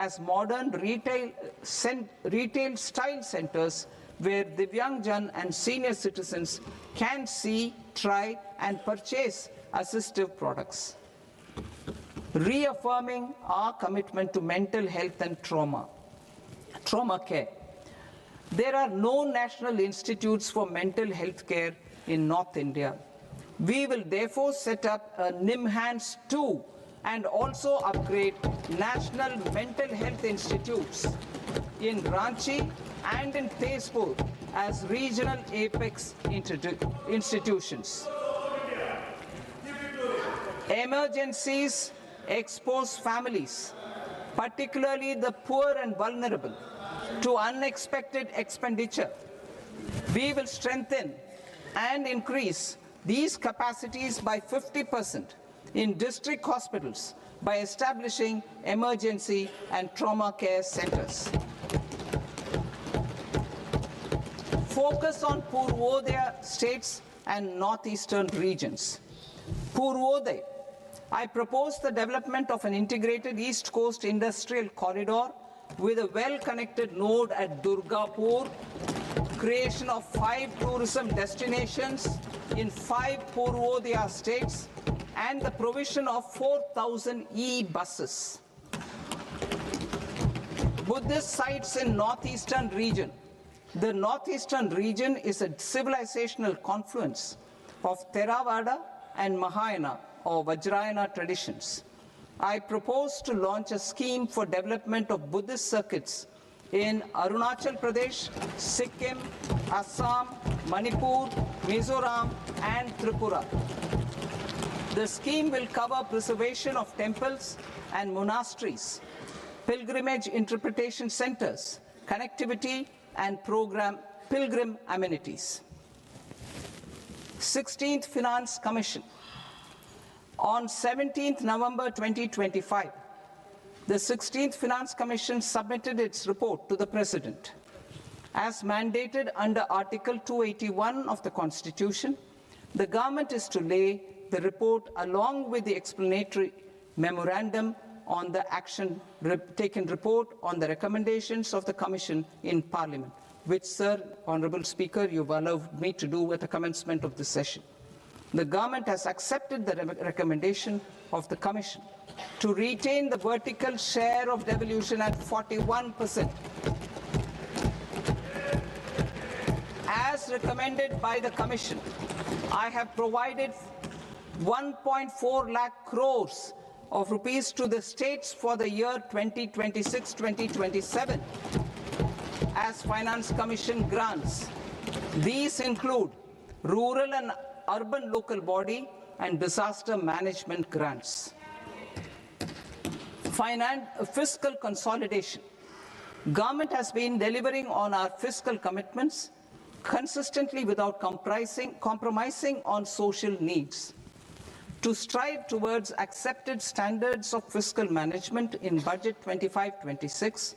as modern retail style centers where Divyangjan and senior citizens can see, try and purchase assistive products. Reaffirming our commitment to mental health and trauma care. There are no national institutes for mental health care in North India. We will therefore set up a NIMHANS 2 and also upgrade national mental health institutes in Ranchi and in Tezpur as regional apex institutions. Emergencies expose families, particularly the poor and vulnerable, to unexpected expenditure. We will strengthen and increase these capacities by 50% in district hospitals by establishing emergency and trauma care centers. Focus on Purvodaya states and northeastern regions. Purvodaya, I propose the development of an integrated East Coast industrial corridor with a well-connected node at Durgapur, creation of 5 tourism destinations in 5 Purvodaya states, and the provision of 4,000 e-buses. Buddhist sites in northeastern region. The northeastern region is a civilizational confluence of Theravada and Mahayana or Vajrayana traditions. I propose to launch a scheme for development of Buddhist circuits in Arunachal Pradesh, Sikkim, Assam, Manipur, Mizoram, and Tripura. The scheme will cover preservation of temples and monasteries, pilgrimage interpretation centers, connectivity, and pilgrim amenities. 16th Finance Commission. On 17th November 2025, the 16th Finance Commission submitted its report to the President. As mandated under Article 281 of the Constitution, the government is to lay the report along with the explanatory memorandum on the action taken report on the recommendations of the Commission in Parliament, which, Sir, Honourable Speaker, you've allowed me to do at the commencement of this session. The government has accepted the recommendation of the Commission to retain the vertical share of devolution at 41%. As recommended by the Commission, I have provided 1.4 lakh crores of rupees to the states for the year 2026-2027 as Finance Commission grants. These include rural and urban local body and disaster management grants. Fiscal consolidation. Government has been delivering on our fiscal commitments consistently without compromising on social needs. To strive towards accepted standards of fiscal management in Budget 25-26,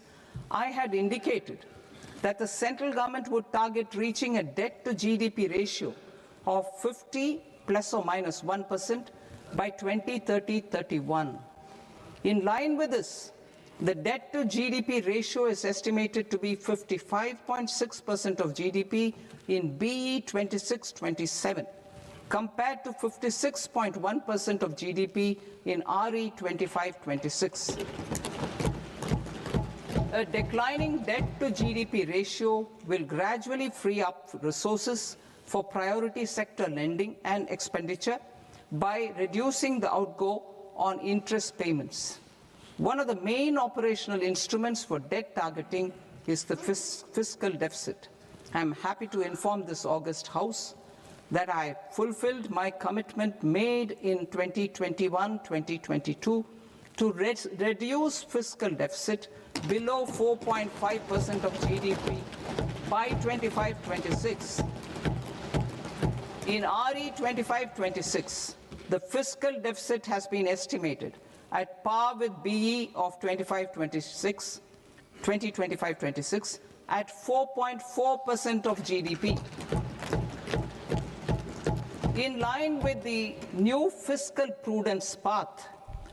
I had indicated that the central government would target reaching a debt to GDP ratio of 50 plus or minus 1% by 2030-31. In line with this, the debt to GDP ratio is estimated to be 55.6% of GDP in BE 26-27, compared to 56.1% of GDP in RE 25-26. A declining debt to GDP ratio will gradually free up resources for priority sector lending and expenditure by reducing the outgo on interest payments. One of the main operational instruments for debt targeting is the fiscal deficit. I am happy to inform this august House that I fulfilled my commitment made in 2021-2022 to reduce fiscal deficit below 4.5% of GDP by 25-26. In RE 25-26, the fiscal deficit has been estimated at par with BE of 2025-26 at 4.4% of GDP. In line with the new fiscal prudence path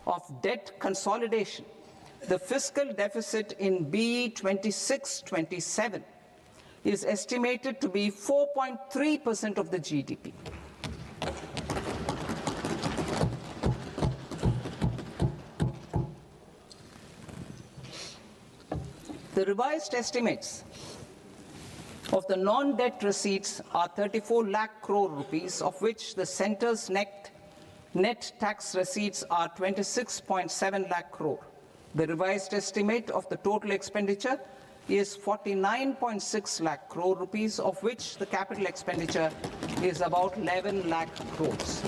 of debt consolidation, the fiscal deficit in BE 26-27 is estimated to be 4.3% of the GDP. The revised estimates of the non-debt receipts are 34 lakh crore rupees, of which the centre's net tax receipts are 26.7 lakh crore. The revised estimate of the total expenditure is 49.6 lakh crore rupees, of which the capital expenditure is about 11 lakh crores.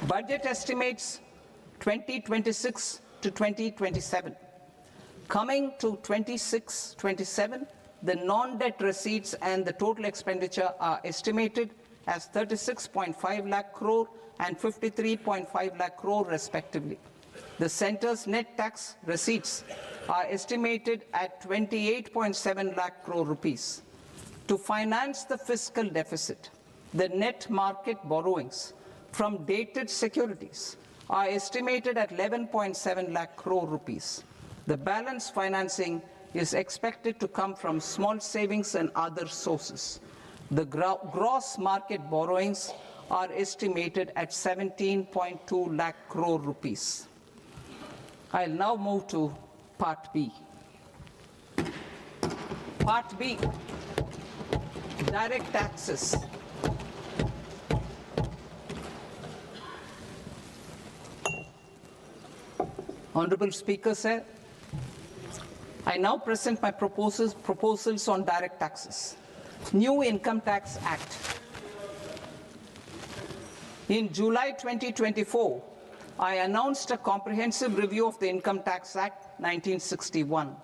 Budget estimates 2026 to 2027. Coming to 26-27, the non-debt receipts and the total expenditure are estimated as 36.5 lakh crore and 53.5 lakh crore respectively. The centre's net tax receipts are estimated at 28.7 lakh crore rupees. To finance the fiscal deficit, the net market borrowings from dated securities are estimated at 11.7 lakh crore rupees. The balance financing is expected to come from small savings and other sources. The gross market borrowings are estimated at 17.2 lakh crore rupees. I'll now move to Part B. Part B, direct taxes. Honorable Speaker, sir, I now present my proposals on direct taxes. New Income Tax Act. In July 2024, I announced a comprehensive review of the Income Tax Act 1961.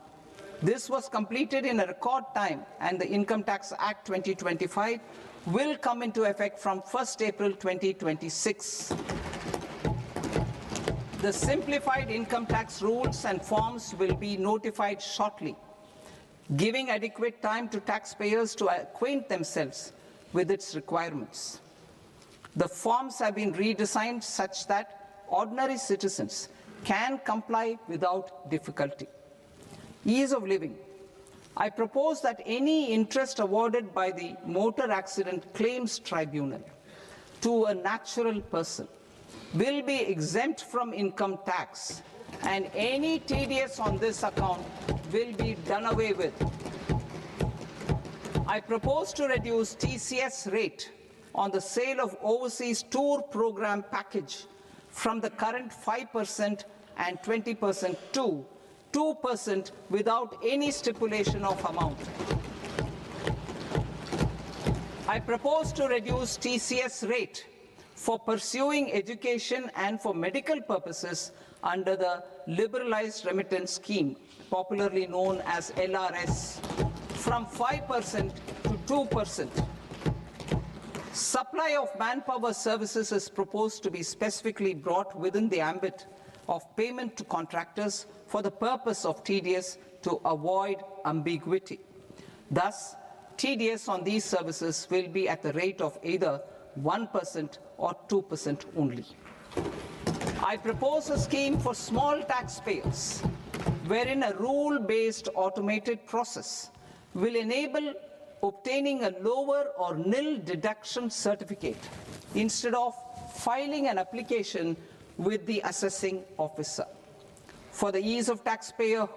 This was completed in a record time, and the Income Tax Act 2025 will come into effect from 1st April 2026. The simplified income tax rules and forms will be notified shortly, giving adequate time to taxpayers to acquaint themselves with its requirements. The forms have been redesigned such that ordinary citizens can comply without difficulty. Ease of living. I propose that any interest awarded by the Motor Accident Claims Tribunal to a natural person will be exempt from income tax, and any TDS on this account will be done away with. I propose to reduce TCS rate on the sale of overseas tour program package from the current 5% and 20% to 2% without any stipulation of amount. I propose to reduce TCS rate for pursuing education and for medical purposes under the Liberalized Remittance Scheme, popularly known as LRS, from 5% to 2%. Supply of manpower services is proposed to be specifically brought within the ambit of payment to contractors for the purpose of TDS to avoid ambiguity. Thus, TDS on these services will be at the rate of either 1% or 2% only. I propose a scheme for small taxpayers, wherein a rule-based automated process will enable obtaining a lower or nil deduction certificate instead of filing an application with the assessing officer. For the ease of taxpayer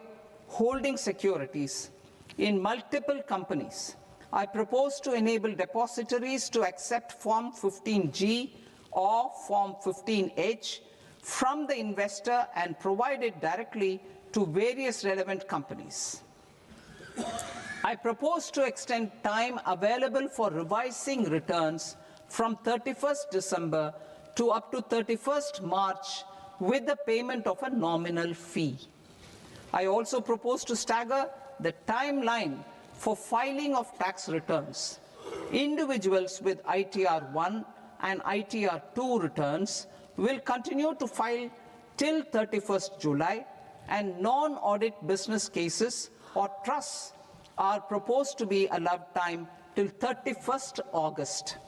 holding securities in multiple companies, I propose to enable depositories to accept Form 15G or Form 15H from the investor and provide it directly to various relevant companies. I propose to extend time available for revising returns from 31st December to up to 31st March with the payment of a nominal fee. I also propose to stagger the timeline for filing of tax returns. Individuals with ITR 1 and ITR 2 returns will continue to file till 31st July, and non-audit business cases or trusts are proposed to be allowed time till 31st August.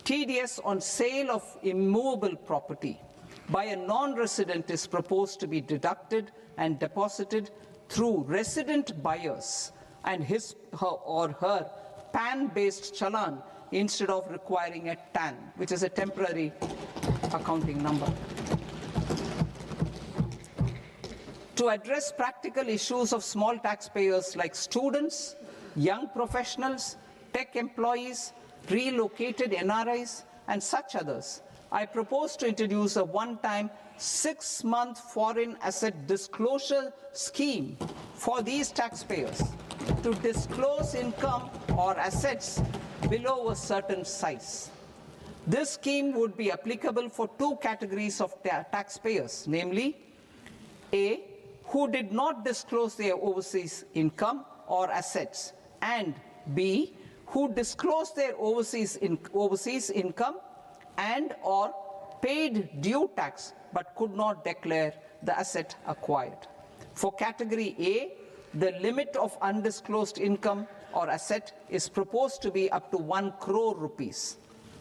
TDS on sale of immovable property by a non-resident is proposed to be deducted and deposited through resident buyers and his or her PAN-based challan instead of requiring a TAN, which is a temporary accounting number. To address practical issues of small taxpayers like students, young professionals, tech employees, relocated NRIs, and such others, I propose to introduce a one-time 6-month foreign asset disclosure scheme for these taxpayers to disclose income or assets below a certain size. This scheme would be applicable for two categories of taxpayers, namely, A, who did not disclose their overseas income or assets, and B, who disclosed their overseas income and or paid due tax but could not declare the asset acquired. For category A, the limit of undisclosed income or asset is proposed to be up to 1 crore rupees.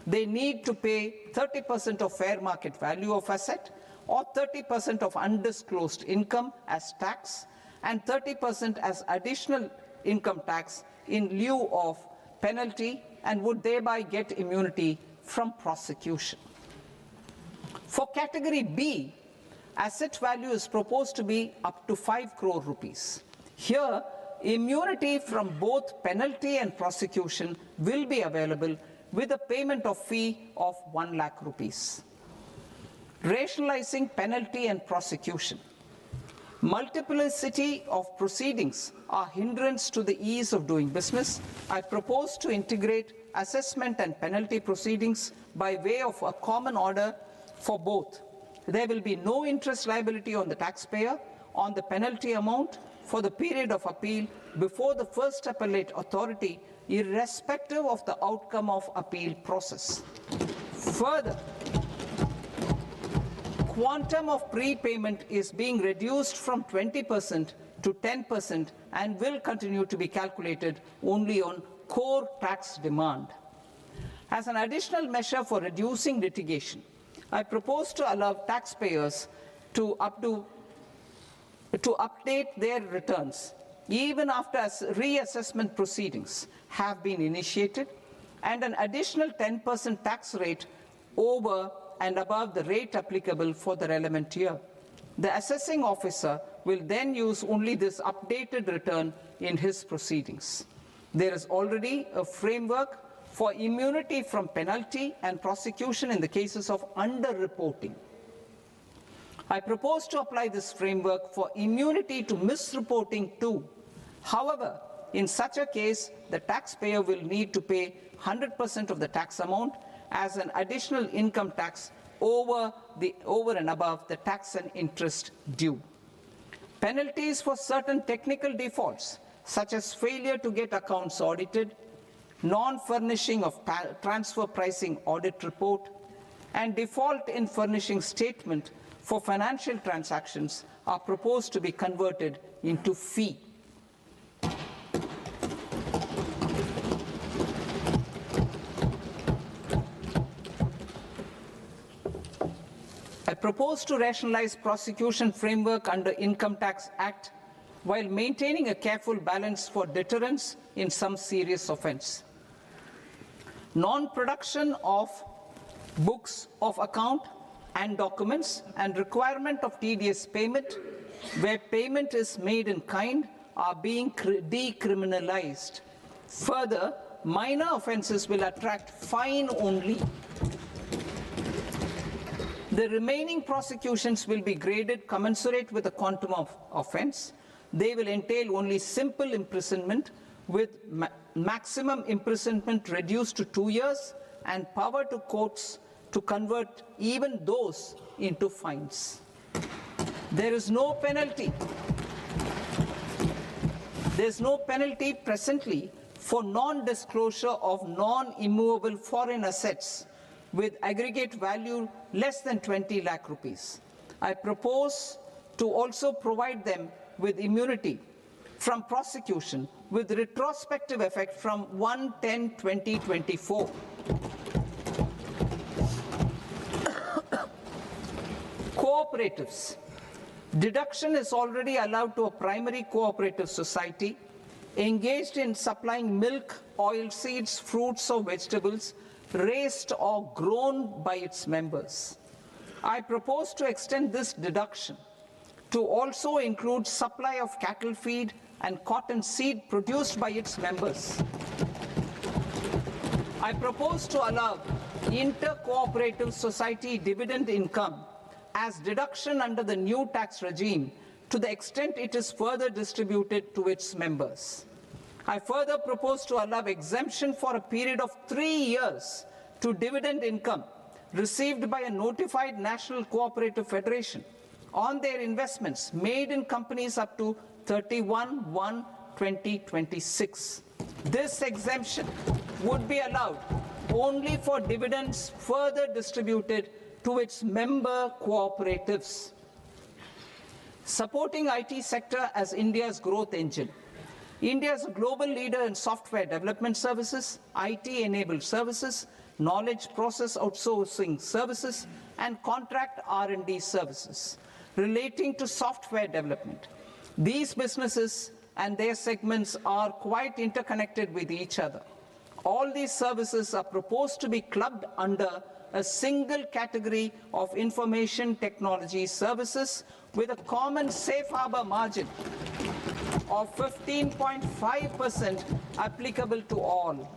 They need to pay 30% of fair market value of asset or 30% of undisclosed income as tax and 30% as additional income tax in lieu of penalty and would thereby get immunity from prosecution. For category B, asset value is proposed to be up to 5 crore rupees. Here, immunity from both penalty and prosecution will be available with a payment of fee of 1 lakh rupees. Rationalizing penalty and prosecution. Multiplicity of proceedings are hindrance to the ease of doing business. I propose to integrate assessment and penalty proceedings by way of a common order for both. There will be no interest liability on the taxpayer on the penalty amount for the period of appeal before the first appellate authority, irrespective of the outcome of appeal process. Further, quantum of prepayment is being reduced from 20% to 10% and will continue to be calculated only on core tax demand. As an additional measure for reducing litigation, I propose to allow taxpayers to update their returns even after reassessment proceedings have been initiated, and an additional 10% tax rate over and above the rate applicable for the relevant year. The assessing officer will then use only this updated return in his proceedings. There is already a framework for immunity from penalty and prosecution in the cases of underreporting. I propose to apply this framework for immunity to misreporting too. However, in such a case, the taxpayer will need to pay 100% of the tax amount as an additional income tax over and above the tax and interest due. Penalties for certain technical defaults, such as failure to get accounts audited, non-furnishing of transfer pricing audit report, and default in furnishing statement for financial transactions are proposed to be converted into fee. I propose to rationalize prosecution framework under Income Tax Act while maintaining a careful balance for deterrence in some serious offense. Non-production of books of account and documents and requirement of TDS payment where payment is made in kind are being decriminalized. Further, minor offenses will attract fine only. The remaining prosecutions will be graded commensurate with the quantum of offense. They will entail only simple imprisonment with maximum imprisonment reduced to 2 years and power to courts to convert even those into fines. There is no penalty. There's no penalty presently for non-disclosure of non-immovable foreign assets with aggregate value less than 20 lakh rupees. I propose to also provide them with immunity from prosecution with retrospective effect from 1/10/2024. Cooperatives. Deduction is already allowed to a primary cooperative society engaged in supplying milk, oilseeds, fruits or vegetables raised or grown by its members. I propose to extend this deduction to also include supply of cattle feed and cotton seed produced by its members. I propose to allow inter-cooperative society dividend income as deduction under the new tax regime to the extent it is further distributed to its members. I further propose to allow exemption for a period of 3 years to dividend income received by a notified national cooperative federation on their investments made in companies up to 31/1/2026. This exemption would be allowed only for dividends further distributed to its member cooperatives. Supporting IT sector as India's growth engine. India is a global leader in software development services, IT-enabled services, knowledge process outsourcing services, and contract R&D services relating to software development. These businesses and their segments are quite interconnected with each other. All these services are proposed to be clubbed under a single category of information technology services with a common safe harbor margin of 15.5% applicable to all.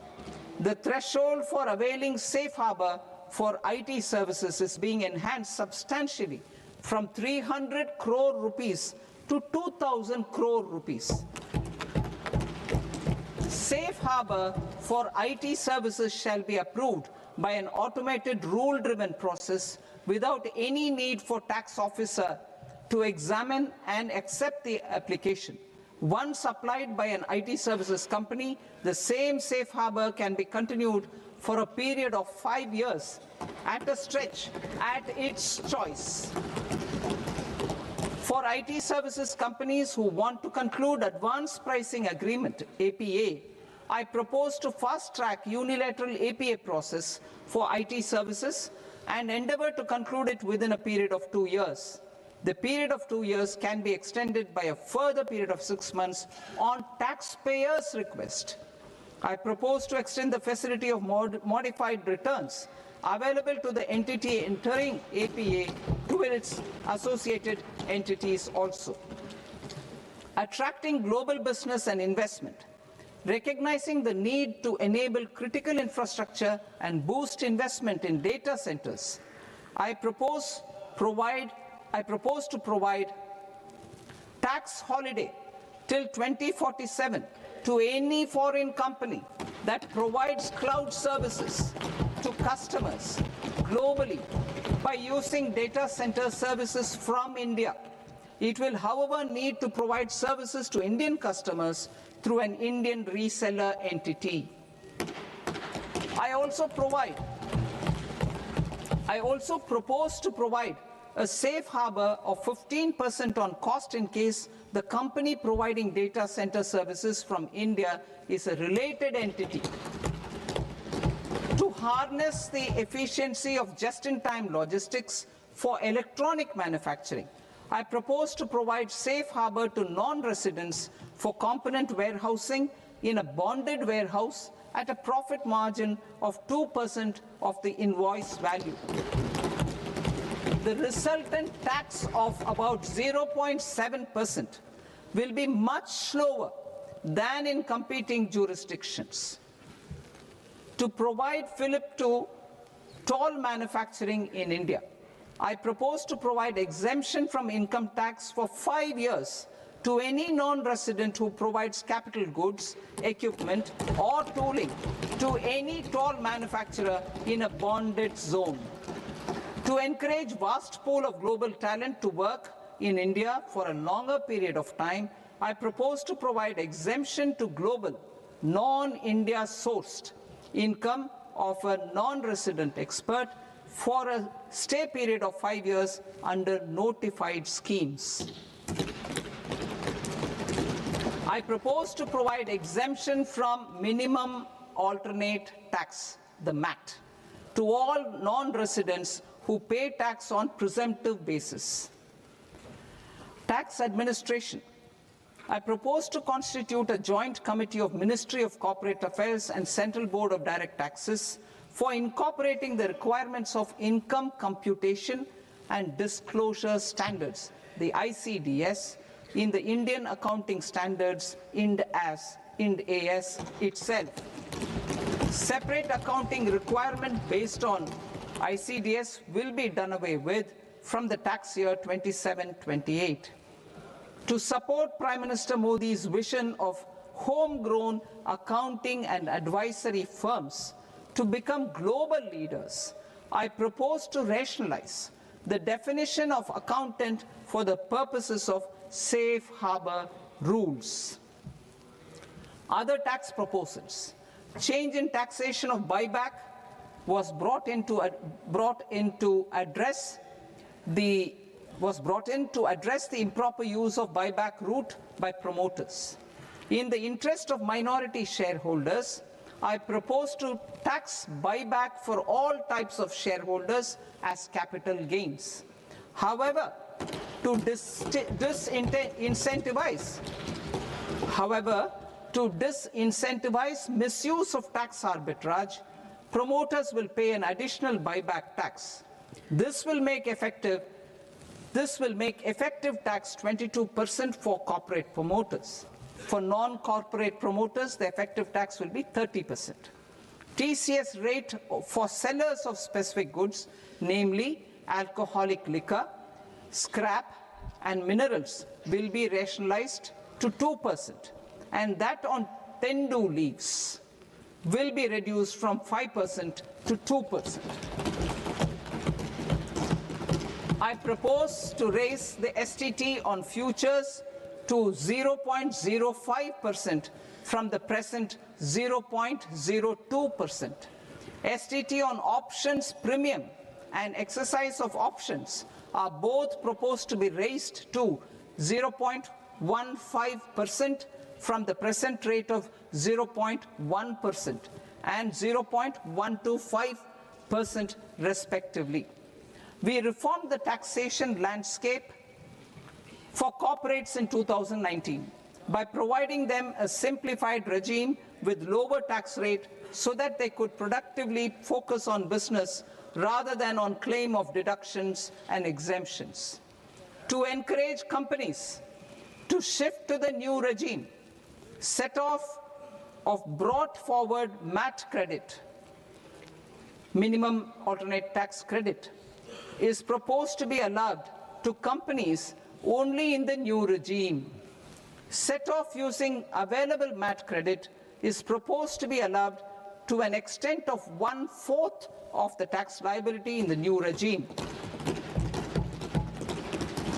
The threshold for availing safe harbor for IT services is being enhanced substantially from 300 crore rupees to 2,000 crore rupees. Safe harbor for IT services shall be approved by an automated rule-driven process without any need for tax officer to examine and accept the application. Once applied by an IT services company, the same safe harbor can be continued for a period of 5 years at a stretch at its choice. For IT services companies who want to conclude advanced pricing agreement, APA, I propose to fast-track unilateral APA process for IT services and endeavor to conclude it within a period of 2 years. The period of 2 years can be extended by a further period of 6 months on taxpayers' request. I propose to extend the facility of modified returns available to the entity entering APA to its associated entities also. Attracting global business and investment. Recognizing the need to enable critical infrastructure and boost investment in data centers, I propose to provide tax holiday till 2047 to any foreign company that provides cloud services to customers globally by using data center services from India. It will, however, need to provide services to Indian customers through an Indian reseller entity. I also propose to provide a safe harbor of 15% on cost in case the company providing data center services from India is a related entity. To harness the efficiency of just-in-time logistics for electronic manufacturing, I propose to provide safe harbor to non-residents for component warehousing in a bonded warehouse at a profit margin of 2% of the invoice value. The resultant tax of about 0.7% will be much lower than in competing jurisdictions. To provide fillip to toll manufacturing in India, I propose to provide exemption from income tax for 5 years to any non-resident who provides capital goods, equipment, or tooling to any toll manufacturer in a bonded zone. To encourage vast pool of global talent to work in India for a longer period of time, I propose to provide exemption to global, non-India sourced income of a non-resident expert for a stay period of 5 years under notified schemes. I propose to provide exemption from minimum alternate tax, the MAT, to all non-residents who pay tax on presumptive basis. Tax administration. I propose to constitute a joint committee of Ministry of Corporate Affairs and Central Board of Direct Taxes for incorporating the requirements of income computation and disclosure standards, the ICDS, in the Indian Accounting Standards, Ind AS itself. Separate accounting requirement based on ICDS will be done away with from the tax year 27-28. To support Prime Minister Modi's vision of homegrown accounting and advisory firms to become global leaders, I propose to rationalize the definition of accountant for the purposes of safe harbor rules. Other tax proposals. Change in taxation of buyback was brought in to address the improper use of buyback route by promoters. In the interest of minority shareholders, I propose to tax buyback for all types of shareholders as capital gains. However, to disincentivize misuse of tax arbitrage, promoters will pay an additional buyback tax. This will make effective tax 22% for corporate promoters. For non-corporate promoters, the effective tax will be 30%. TCS rate for sellers of specific goods, namely alcoholic liquor, scrap, and minerals, will be rationalized to 2%, and that on tendu leaves will be reduced from 5% to 2%. I propose to raise the STT on futures to 0.05% from the present 0.02%. STT on options premium and exercise of options are both proposed to be raised to 0.15% from the present rate of 0.1% and 0.125% respectively. We reformed the taxation landscape for corporates in 2019 by providing them a simplified regime with lower tax rate so that they could productively focus on business rather than on claim of deductions and exemptions. To encourage companies to shift to the new regime, set-off of brought forward MAT credit, minimum alternate tax credit, is proposed to be allowed to companies only in the new regime. Set-off using available MAT credit is proposed to be allowed to an extent of 1/4 of the tax liability in the new regime.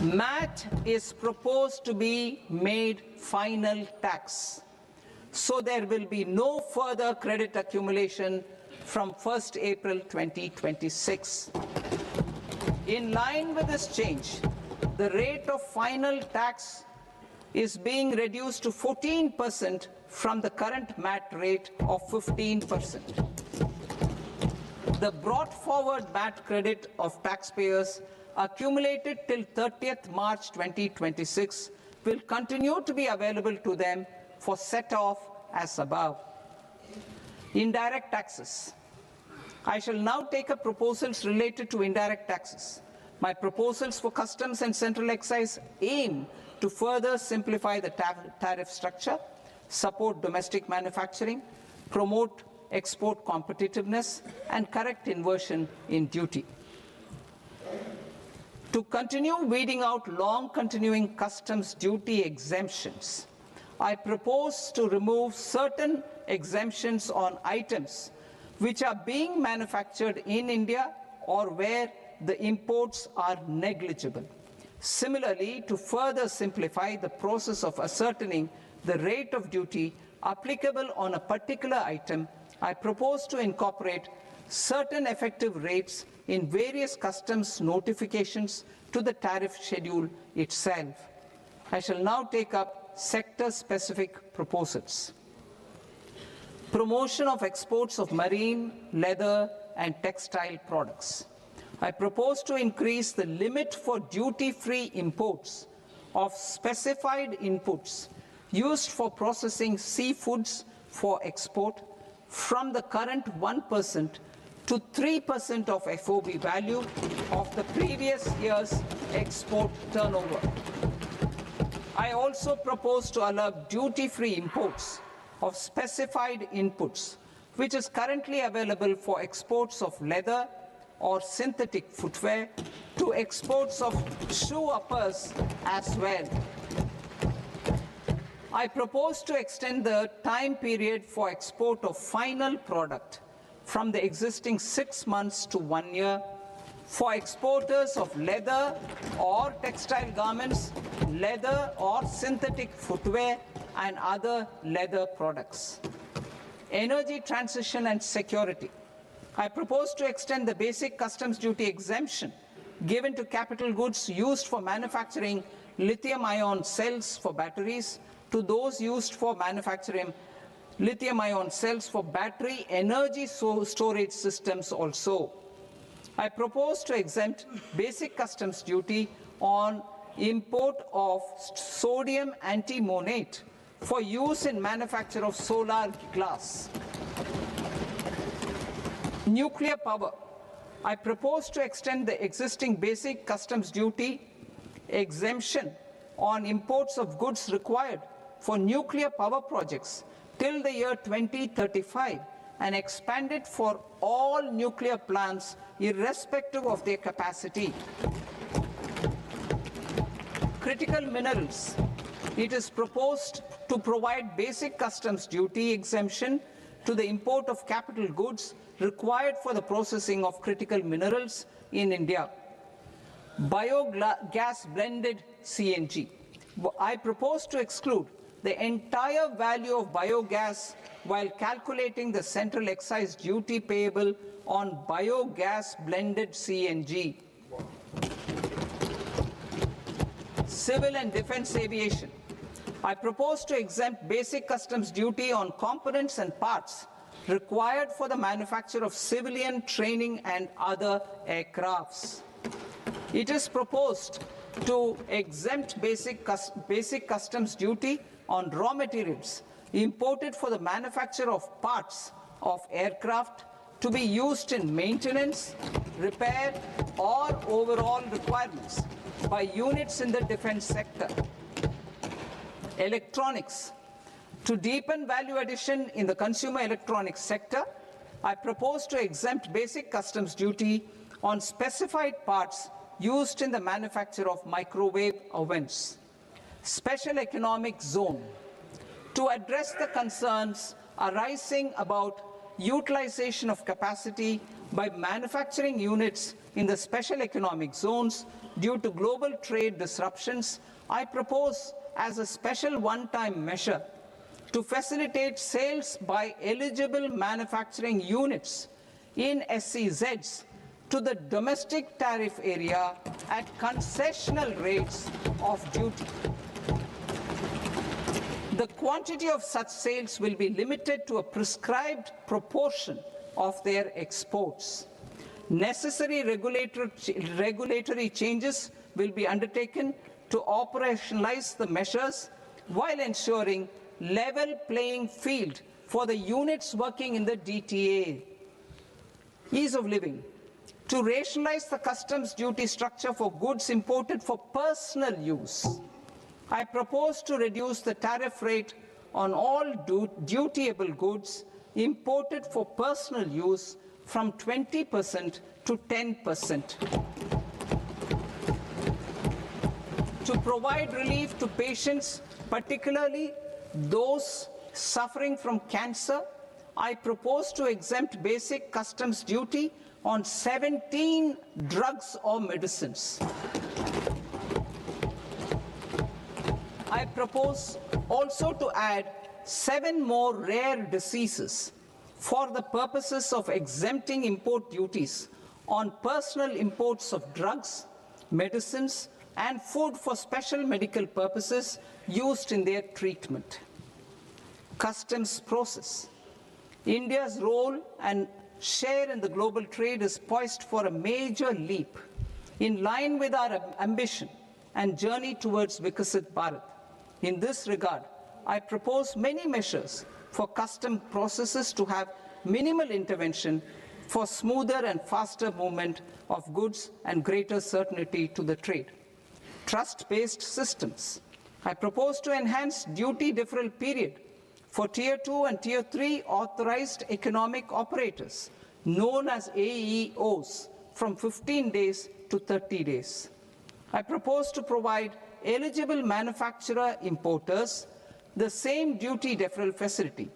MAT is proposed to be made final tax, so there will be no further credit accumulation from 1st April 2026. In line with this change, the rate of final tax is being reduced to 14% from the current MAT rate of 15%. The brought forward MAT credit of taxpayers accumulated till 30th March 2026 will continue to be available to them for set-off as above. Indirect taxes. I shall now take up proposals related to indirect taxes. My proposals for customs and central excise aim to further simplify the tariff structure, support domestic manufacturing, promote export competitiveness, and correct inversion in duty. To continue weeding out long continuing customs duty exemptions, I propose to remove certain exemptions on items which are being manufactured in India or where the imports are negligible. Similarly, to further simplify the process of ascertaining the rate of duty applicable on a particular item, I propose to incorporate certain effective rates in various customs notifications to the tariff schedule itself. I shall now take up sector-specific proposals. Promotion of exports of marine, leather, and textile products. I propose to increase the limit for duty-free imports of specified inputs used for processing seafoods for export from the current 1% to 3% of FOB value of the previous year's export turnover. I also propose to allow duty-free imports of specified inputs, which is currently available for exports of leather or synthetic footwear, to exports of shoe uppers as well. I propose to extend the time period for export of final product from the existing 6 months to 1 year for exporters of leather or textile garments, leather or synthetic footwear, and other leather products. Energy transition and security. I propose to extend the basic customs duty exemption given to capital goods used for manufacturing lithium-ion cells for batteries to those used for manufacturing lithium-ion cells for battery energy storage systems also. I propose to exempt basic customs duty on import of sodium antimonate for use in manufacture of solar glass. Nuclear power. I propose to extend the existing basic customs duty exemption on imports of goods required for nuclear power projects till the year 2035 and expand it for all nuclear plants irrespective of their capacity. Critical minerals. It is proposed to provide basic customs duty exemption to the import of capital goods required for the processing of critical minerals in India. Biogas blended CNG. I propose to exclude the entire value of biogas while calculating the central excise duty payable on biogas blended CNG. Civil and defense aviation. I propose to exempt basic customs duty on components and parts required for the manufacture of civilian training and other aircrafts. It is proposed to exempt basic customs duty on raw materials imported for the manufacture of parts of aircraft to be used in maintenance, repair, or overall requirements by units in the defense sector. Electronics. To deepen value addition in the consumer electronics sector, I propose to exempt basic customs duty on specified parts used in the manufacture of microwave ovens. Special economic zone. To address the concerns arising about utilization of capacity by manufacturing units in the special economic zones due to global trade disruptions, I propose as a special one-time measure to facilitate sales by eligible manufacturing units in SEZs to the domestic tariff area at concessional rates of duty. The quantity of such sales will be limited to a prescribed proportion of their exports. Necessary regulatory changes will be undertaken to operationalize the measures while ensuring level playing field for the units working in the DTA. Ease of living. To rationalize the customs duty structure for goods imported for personal use, I propose to reduce the tariff rate on all dutiable goods imported for personal use from 20% to 10%. To provide relief to patients, particularly those suffering from cancer, I propose to exempt basic customs duty on 17 drugs or medicines. I propose also to add 7 more rare diseases for the purposes of exempting import duties on personal imports of drugs, medicines, and food for special medical purposes used in their treatment. Customs process. India's role and share in the global trade is poised for a major leap in line with our ambition and journey towards Vikasit Bharat. In this regard, I propose many measures for custom processes to have minimal intervention for smoother and faster movement of goods and greater certainty to the trade. Trust-based systems. I propose to enhance duty deferral period for Tier 2 and Tier 3 authorized economic operators, known as AEOs, from 15 days to 30 days. I propose to provide eligible manufacturer importers the same duty deferral facility.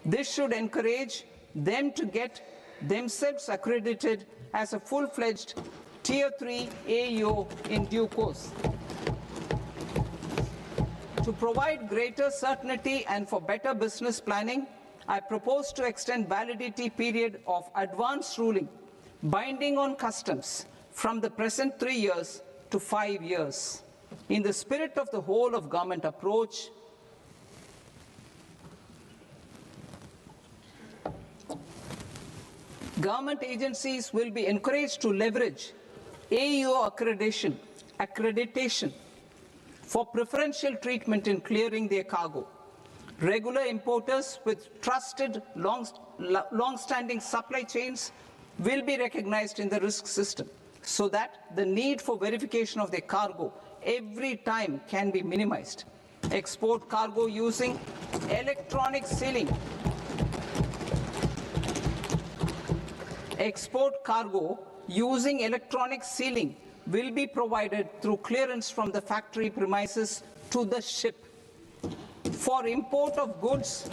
This should encourage them to get themselves accredited as a full-fledged Tier 3 AEO in due course. To provide greater certainty and for better business planning, I propose to extend validity period of advance ruling binding on customs from the present 3 years to 5 years. In the spirit of the whole of government approach, government agencies will be encouraged to leverage AEO accreditation for preferential treatment in clearing their cargo. Regular importers with trusted long-standing supply chains will be recognized in the risk system so that the need for verification of their cargo every time can be minimized. Export cargo using electronic sealing. Export cargo using electronic sealing will be provided through clearance from the factory premises to the ship. For import of goods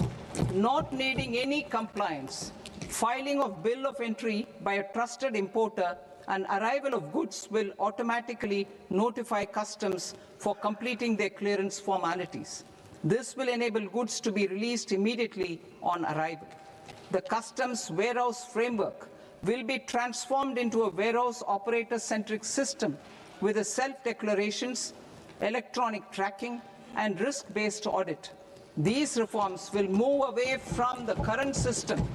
not needing any compliance, filing of bill of entry by a trusted importer and arrival of goods will automatically notify customs for completing their clearance formalities. This will enable goods to be released immediately on arrival. The customs warehouse framework will be transformed into a warehouse operator-centric system with a self-declarations, electronic tracking, and risk-based audit. These reforms will move away from the current system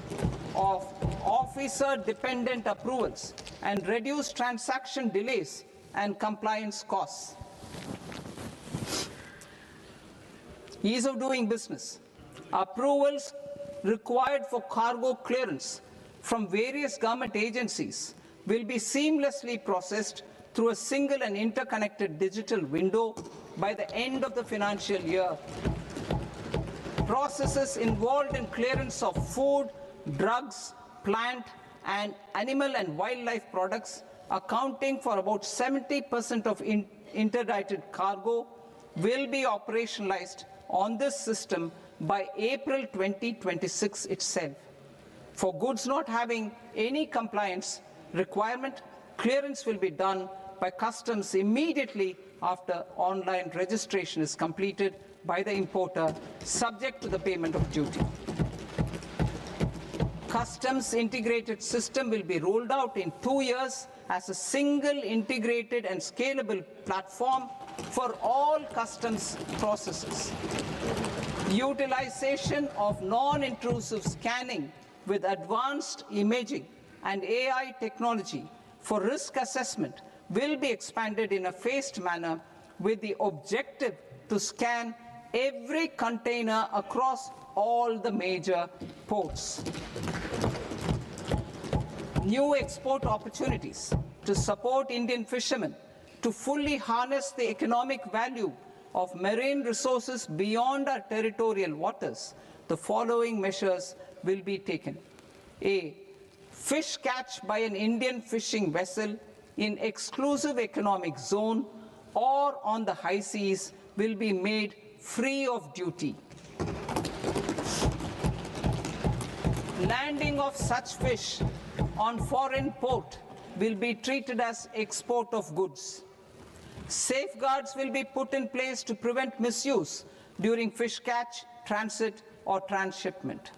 of officer-dependent approvals and reduce transaction delays and compliance costs. Ease of doing business. Approvals required for cargo clearance from various government agencies will be seamlessly processed through a single and interconnected digital window by the end of the financial year. Processes involved in clearance of food, drugs, plant, and animal and wildlife products, accounting for about 70% of interdicted cargo, will be operationalized on this system by April 2026 itself. For goods not having any compliance requirement, clearance will be done by customs immediately after online registration is completed by the importer, subject to the payment of duty. Customs integrated system will be rolled out in 2 years as a single integrated and scalable platform for all customs processes. Utilization of non-intrusive scanning with advanced imaging and AI technology for risk assessment will be expanded in a phased manner with the objective to scan every container across all the major ports. New export opportunities to support Indian fishermen to fully harness the economic value of marine resources beyond our territorial waters. The following measures will be taken. A. Fish catch by an Indian fishing vessel in exclusive economic zone or on the high seas will be made free of duty. Landing of such fish on foreign port will be treated as export of goods. Safeguards will be put in place to prevent misuse during fish catch, transit, or transshipment.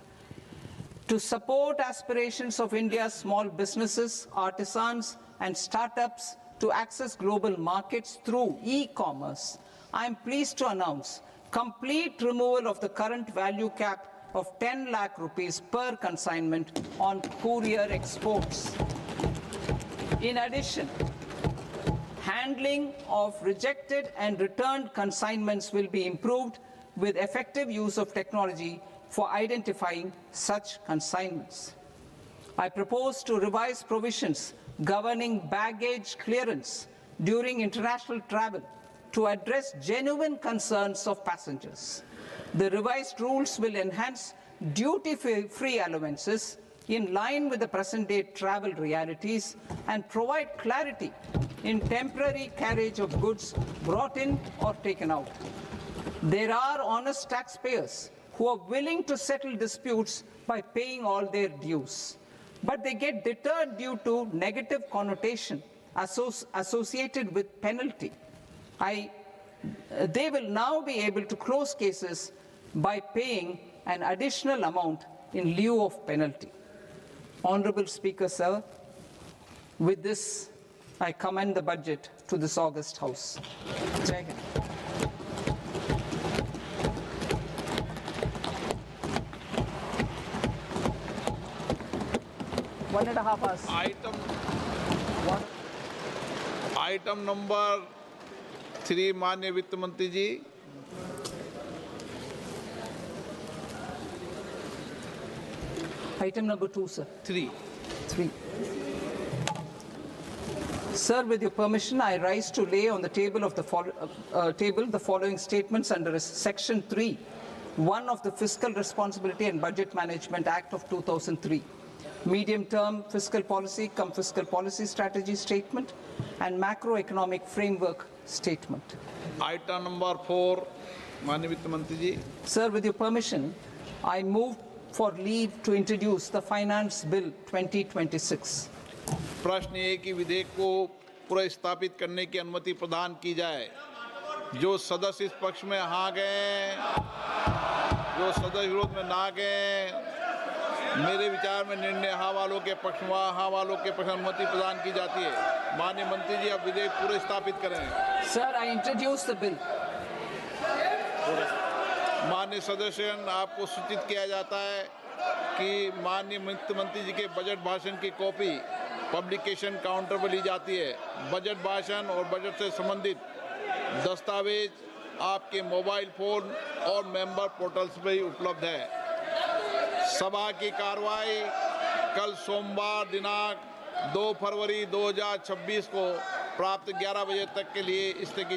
To support aspirations of India's small businesses, artisans, and startups to access global markets through e-commerce, I am pleased to announce complete removal of the current value cap of 10 lakh rupees per consignment on courier exports. In addition, handling of rejected and returned consignments will be improved with effective use of technology for identifying such consignments. I propose to revise provisions governing baggage clearance during international travel to address genuine concerns of passengers. The revised rules will enhance duty-free allowances in line with the present-day travel realities and provide clarity in temporary carriage of goods brought in or taken out. There are honest taxpayers who are willing to settle disputes by paying all their dues, but they get deterred due to negative connotation associated with penalty. They will now be able to close cases by paying an additional amount in lieu of penalty. Honorable Speaker, sir, with this, I commend the budget to this august House. Jai Hind. One and a half hours. Item number 3 माननीय वित्त मंत्री जी। Item number 2, sir. 3. Sir, with your permission, I rise to lay on the table of the following statements under Section 3, 1 of the Fiscal Responsibility and Budget Management Act of 2003. Medium-term fiscal policy, fiscal policy strategy statement, and macroeconomic framework statement. Item number 4 माननीय वित्त मंत्री जी। Sir, with your permission, I move for leave to introduce the Finance Bill 2026. प्रश्न ये कि विधेयक को पुनर्स्थापित करने की अनुमति प्रदान की जाए। जो सदस्य इस पक्ष में हाँ गए, जो सदस्य विरोध में ना गए, मेरे विचार में निर्णय हाँ वालों के पक्ष में हाँ वालों के पक्ष में अनुमति प्रदान की जाती है। माननीय मंत्री जी, अब विधेयक पूरे स्थापित करें। Sir, I introduce the bill. माननीय सदस्यगण, आपको सूचित किया जाता है कि माननीय वित्त मंत्री जी के बजट भाषण की कॉपी पब्लिकेशन काउंटर पर ली जाती है। बजट भाषण और बजट से संबंधित दस्तावेज आपके मोबाइल फोन और मेंबर पोर्टल्स पर ही उपलब्ध है। सभा की कार्रवाई कल सोमवार दिनांक 2 फरवरी 2026 को प्राप्त 11 बजे तक के लिए स्थगित